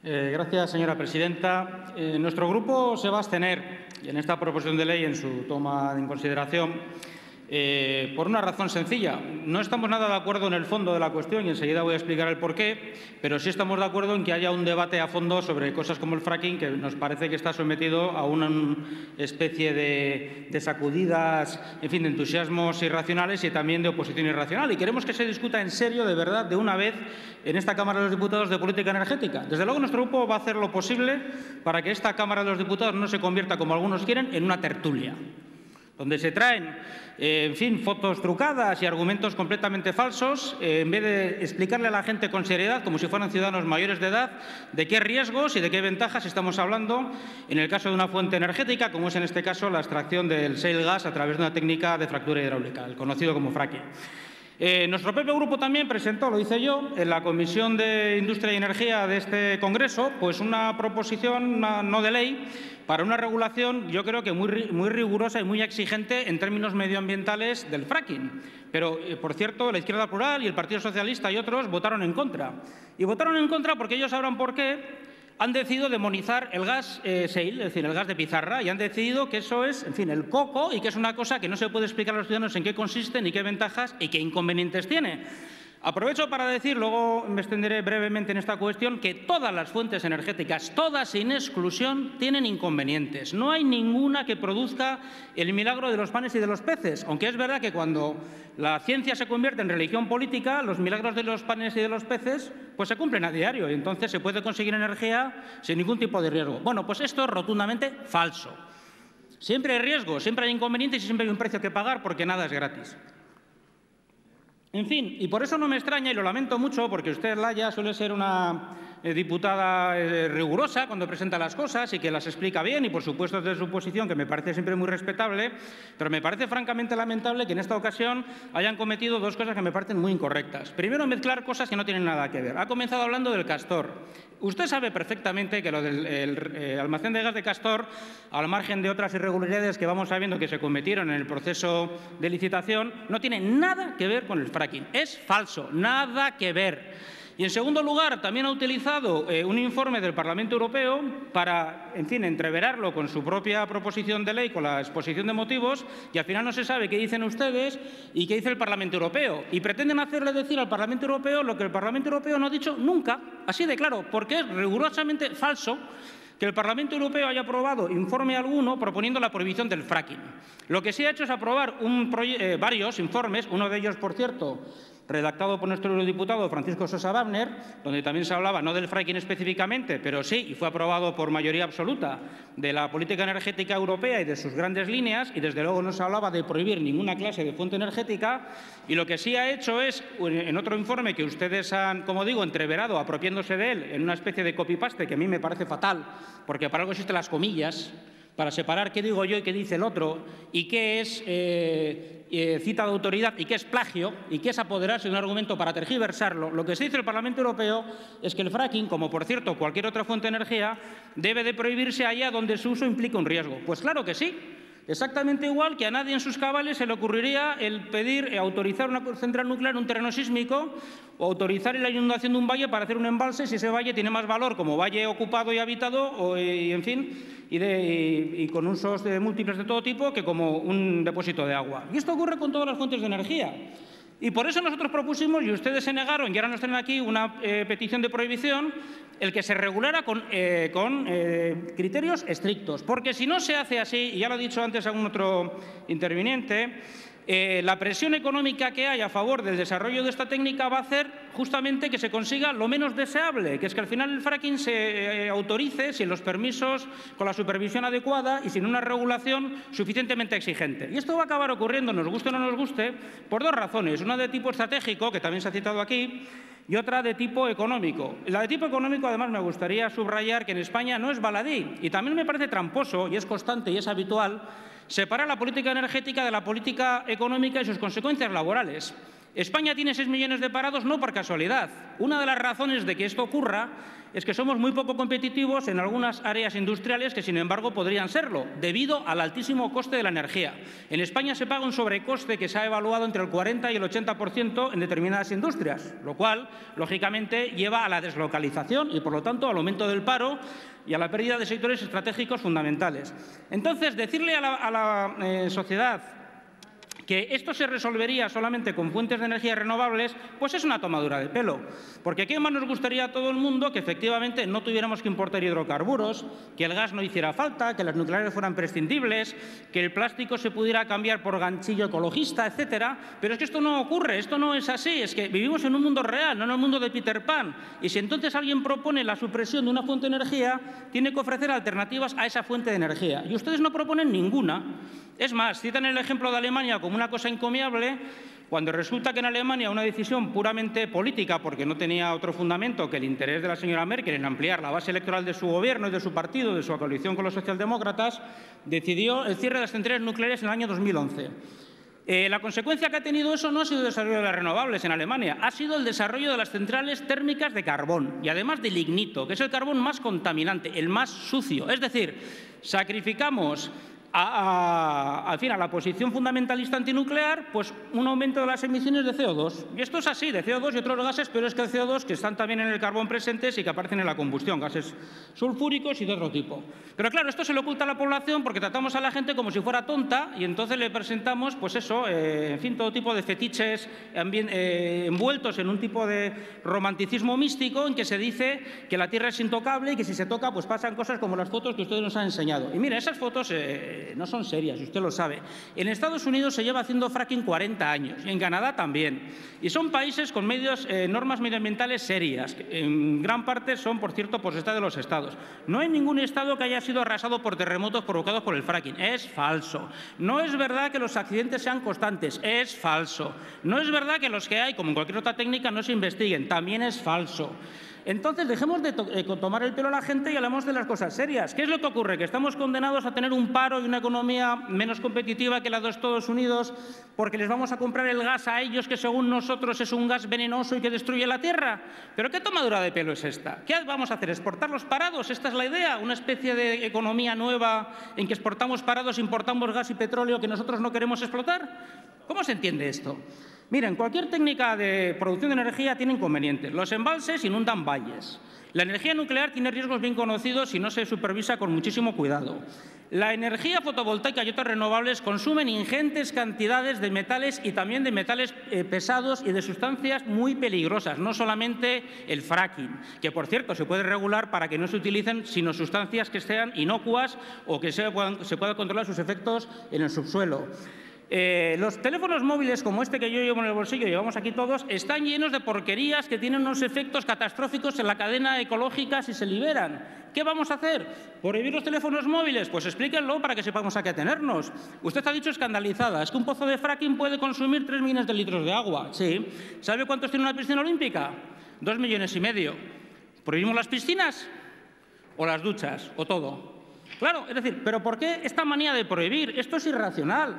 Gracias, señora presidenta. Nuestro grupo se va a abstener en esta proposición de ley en su toma en consideración por una razón sencilla. No estamos nada de acuerdo en el fondo de la cuestión y enseguida voy a explicar el porqué, pero sí estamos de acuerdo en que haya un debate a fondo sobre cosas como el fracking, que nos parece que está sometido a una especie de sacudidas, en fin, de entusiasmos irracionales y también de oposición irracional. Y queremos que se discuta en serio, de verdad, de una vez, en esta Cámara de los Diputados de política energética. Desde luego, nuestro grupo va a hacer lo posible para que esta Cámara de los Diputados no se convierta, como algunos quieren, en una tertulia, donde se traen, en fin, fotos trucadas y argumentos completamente falsos, en vez de explicarle a la gente con seriedad, como si fueran ciudadanos mayores de edad, de qué riesgos y de qué ventajas estamos hablando en el caso de una fuente energética, como es en este caso la extracción del shale gas a través de una técnica de fractura hidráulica, el conocido como fracking. Nuestro propio grupo también presentó, lo hice yo, en la Comisión de Industria y Energía de este Congreso, pues una proposición no de ley para una regulación, yo creo que muy rigurosa y muy exigente en términos medioambientales del fracking. Pero, por cierto, la Izquierda Plural y el Partido Socialista y otros votaron en contra. Y votaron en contra porque ellos sabrán por qué. Han decidido demonizar el gas shale, es decir, el gas de pizarra, y han decidido que eso es, en fin, el coco y que es una cosa que no se puede explicar a los ciudadanos en qué consiste, ni qué ventajas y qué inconvenientes tiene. Aprovecho para decir, luego me extenderé brevemente en esta cuestión, que todas las fuentes energéticas, todas sin exclusión, tienen inconvenientes. No hay ninguna que produzca el milagro de los panes y de los peces, aunque es verdad que cuando la ciencia se convierte en religión política, los milagros de los panes y de los peces pues se cumplen a diario y entonces se puede conseguir energía sin ningún tipo de riesgo. Bueno, pues esto es rotundamente falso. Siempre hay riesgos, siempre hay inconvenientes y siempre hay un precio que pagar porque nada es gratis. En fin, y por eso no me extraña, y lo lamento mucho, porque usted, Laia, suele ser una diputada rigurosa cuando presenta las cosas y que las explica bien y, por supuesto, desde su posición, que me parece siempre muy respetable, pero me parece francamente lamentable que en esta ocasión hayan cometido dos cosas que me parecen muy incorrectas. Primero, mezclar cosas que no tienen nada que ver. Ha comenzado hablando del Castor. Usted sabe perfectamente que lo del almacén de gas de Castor, al margen de otras irregularidades que vamos sabiendo que se cometieron en el proceso de licitación, no tiene nada que ver con el fracking. Es falso, nada que ver. Y, en segundo lugar, también ha utilizado un informe del Parlamento Europeo para, en fin, entreverarlo con su propia proposición de ley, con la exposición de motivos, y al final no se sabe qué dicen ustedes y qué dice el Parlamento Europeo. Y pretenden hacerle decir al Parlamento Europeo lo que el Parlamento Europeo no ha dicho nunca, así de claro, porque es rigurosamente falso que el Parlamento Europeo haya aprobado informe alguno proponiendo la prohibición del fracking. Lo que sí ha hecho es aprobar varios informes, uno de ellos, por cierto, redactado por nuestro eurodiputado Francisco Sosa Wagner, donde también se hablaba no del fracking específicamente, pero sí, y fue aprobado por mayoría absoluta, de la política energética europea y de sus grandes líneas, y desde luego no se hablaba de prohibir ninguna clase de fuente energética, y lo que sí ha hecho es, en otro informe que ustedes han, como digo, entreverado, apropiándose de él en una especie de copy-paste que a mí me parece fatal, porque para algo existen las comillas, para separar qué digo yo y qué dice el otro, y qué es cita de autoridad y qué es plagio, y qué es apoderarse de un argumento para tergiversarlo. Lo que se dice el Parlamento Europeo es que el fracking, como por cierto cualquier otra fuente de energía, debe de prohibirse allá donde su uso implica un riesgo. Pues claro que sí. Exactamente igual que a nadie en sus cabales se le ocurriría el pedir autorizar una central nuclear en un terreno sísmico o autorizar la inundación de un valle para hacer un embalse si ese valle tiene más valor como valle ocupado y habitado y en fin, y con usos múltiples de todo tipo que como un depósito de agua. Y esto ocurre con todas las fuentes de energía. Y por eso nosotros propusimos, y ustedes se negaron, y ahora nos traen aquí una petición de prohibición, el que se regulara con criterios estrictos. Porque si no se hace así, y ya lo ha dicho antes algún otro interviniente, la presión económica que hay a favor del desarrollo de esta técnica va a hacer justamente que se consiga lo menos deseable, que es que al final el fracking se autorice sin los permisos, con la supervisión adecuada y sin una regulación suficientemente exigente. Y esto va a acabar ocurriendo, nos guste o no nos guste, por dos razones. Una de tipo estratégico, que también se ha citado aquí, y otra de tipo económico. La de tipo económico, además, me gustaría subrayar que en España no es baladí, y también me parece tramposo, y es constante y es habitual, separar la política energética de la política económica y sus consecuencias laborales. España tiene 6 millones de parados no por casualidad. Una de las razones de que esto ocurra es que somos muy poco competitivos en algunas áreas industriales que, sin embargo, podrían serlo, debido al altísimo coste de la energía. En España se paga un sobrecoste que se ha evaluado entre el 40 y el 80% en determinadas industrias, lo cual, lógicamente, lleva a la deslocalización y, por lo tanto, al aumento del paro y a la pérdida de sectores estratégicos fundamentales. Entonces, decirle a la sociedad que esto se resolvería solamente con fuentes de energía renovables, pues es una tomadura de pelo. Porque ¿qué más nos gustaría a todo el mundo que efectivamente no tuviéramos que importar hidrocarburos, que el gas no hiciera falta, que las nucleares fueran prescindibles, que el plástico se pudiera cambiar por ganchillo ecologista, etcétera? Pero es que esto no ocurre, esto no es así, es que vivimos en un mundo real, no en el mundo de Peter Pan. Y si entonces alguien propone la supresión de una fuente de energía, tiene que ofrecer alternativas a esa fuente de energía. Y ustedes no proponen ninguna. Es más, citan el ejemplo de Alemania como una cosa encomiable, cuando resulta que en Alemania una decisión puramente política, porque no tenía otro fundamento que el interés de la señora Merkel en ampliar la base electoral de su gobierno y de su partido, de su coalición con los socialdemócratas, decidió el cierre de las centrales nucleares en el año 2011. La consecuencia que ha tenido eso no ha sido el desarrollo de las renovables en Alemania, ha sido el desarrollo de las centrales térmicas de carbón y además de lignito, que es el carbón más contaminante, el más sucio. Es decir, sacrificamos a la posición fundamentalista antinuclear, pues un aumento de las emisiones de CO2. Y esto es así, de CO2 y otros gases, pero es que el CO2 que están también en el carbón presentes y que aparecen en la combustión, gases sulfúricos y de otro tipo. Pero claro, esto se le oculta a la población porque tratamos a la gente como si fuera tonta y entonces le presentamos, pues eso, en fin, todo tipo de fetiches envueltos en un tipo de romanticismo místico en que se dice que la Tierra es intocable y que si se toca, pues pasan cosas como las fotos que ustedes nos han enseñado. Y mira, esas fotos no son serias, usted lo sabe. En Estados Unidos se lleva haciendo fracking 40 años y en Canadá también. Y son países con normas medioambientales serias, que en gran parte son, por cierto, potestad de los estados. No hay ningún estado que haya sido arrasado por terremotos provocados por el fracking. Es falso. No es verdad que los accidentes sean constantes. Es falso. No es verdad que los que hay, como en cualquier otra técnica, no se investiguen. También es falso. Entonces, dejemos de tomar el pelo a la gente y hablemos de las cosas serias. ¿Qué es lo que ocurre? Que estamos condenados a tener un paro y una economía menos competitiva que la de Estados Unidos porque les vamos a comprar el gas a ellos, que según nosotros es un gas venenoso y que destruye la tierra. ¿Pero qué tomadura de pelo es esta? ¿Qué vamos a hacer? ¿Exportar los parados? ¿Esta es la idea? ¿Una especie de economía nueva en que exportamos parados, importamos gas y petróleo que nosotros no queremos explotar? ¿Cómo se entiende esto? Miren, cualquier técnica de producción de energía tiene inconvenientes. Los embalses inundan valles. La energía nuclear tiene riesgos bien conocidos si no se supervisa con muchísimo cuidado. La energía fotovoltaica y otras renovables consumen ingentes cantidades de metales y también de metales pesados y de sustancias muy peligrosas, no solamente el fracking, que por cierto se puede regular para que no se utilicen sino sustancias que sean inocuas o que se pueda controlar sus efectos en el subsuelo. Los teléfonos móviles como este que yo llevo en el bolsillo, llevamos aquí todos, están llenos de porquerías que tienen unos efectos catastróficos en la cadena ecológica si se liberan. ¿Qué vamos a hacer? ¿Prohibir los teléfonos móviles? Pues explíquenlo para que sepamos a qué atenernos. Usted ha dicho escandalizada, es que un pozo de fracking puede consumir 3 millones de litros de agua. Sí. ¿Sabe cuántos tiene una piscina olímpica? 2,5 millones. ¿Prohibimos las piscinas? ¿O las duchas? ¿O todo? Claro, es decir, ¿pero por qué esta manía de prohibir? Esto es irracional.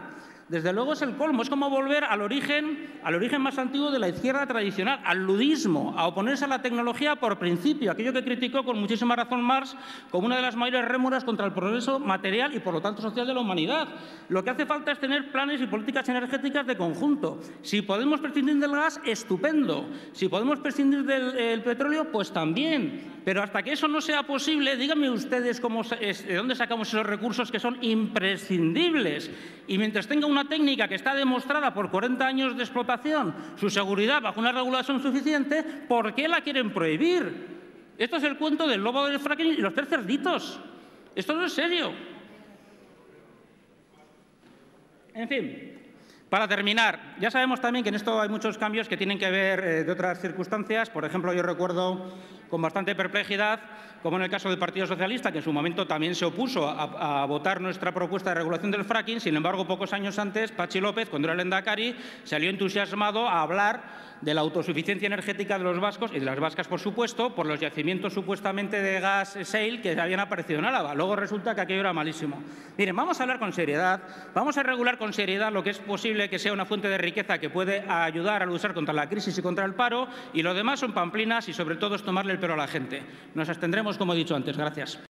Desde luego es el colmo, es como volver al origen más antiguo de la izquierda tradicional, al ludismo, a oponerse a la tecnología por principio, aquello que criticó con muchísima razón Marx como una de las mayores rémoras contra el progreso material y por lo tanto social de la humanidad. Lo que hace falta es tener planes y políticas energéticas de conjunto. Si podemos prescindir del gas, estupendo. Si podemos prescindir del petróleo, pues también. Pero hasta que eso no sea posible, díganme ustedes de dónde sacamos esos recursos que son imprescindibles. Y mientras tenga una técnica que está demostrada por 40 años de explotación, su seguridad bajo una regulación suficiente, ¿por qué la quieren prohibir? Esto es el cuento del lobo del fracking y los 3 cerditos. Esto no es serio. En fin, para terminar, ya sabemos también que en esto hay muchos cambios que tienen que ver de otras circunstancias. Por ejemplo, yo recuerdo con bastante perplejidad, como en el caso del Partido Socialista, que en su momento también se opuso a votar nuestra propuesta de regulación del fracking. Sin embargo, pocos años antes, Patxi López, cuando era lehendakari, salió entusiasmado a hablar de la autosuficiencia energética de los vascos y de las vascas, por supuesto, por los yacimientos supuestamente de gas shale que habían aparecido en Álava. Luego resulta que aquello era malísimo. Miren, vamos a hablar con seriedad, vamos a regular con seriedad lo que es posible que sea una fuente de riqueza riqueza que puede ayudar a luchar contra la crisis y contra el paro, y lo demás son pamplinas y, sobre todo, es tomarle el pelo a la gente. Nos abstendremos, como he dicho antes. Gracias.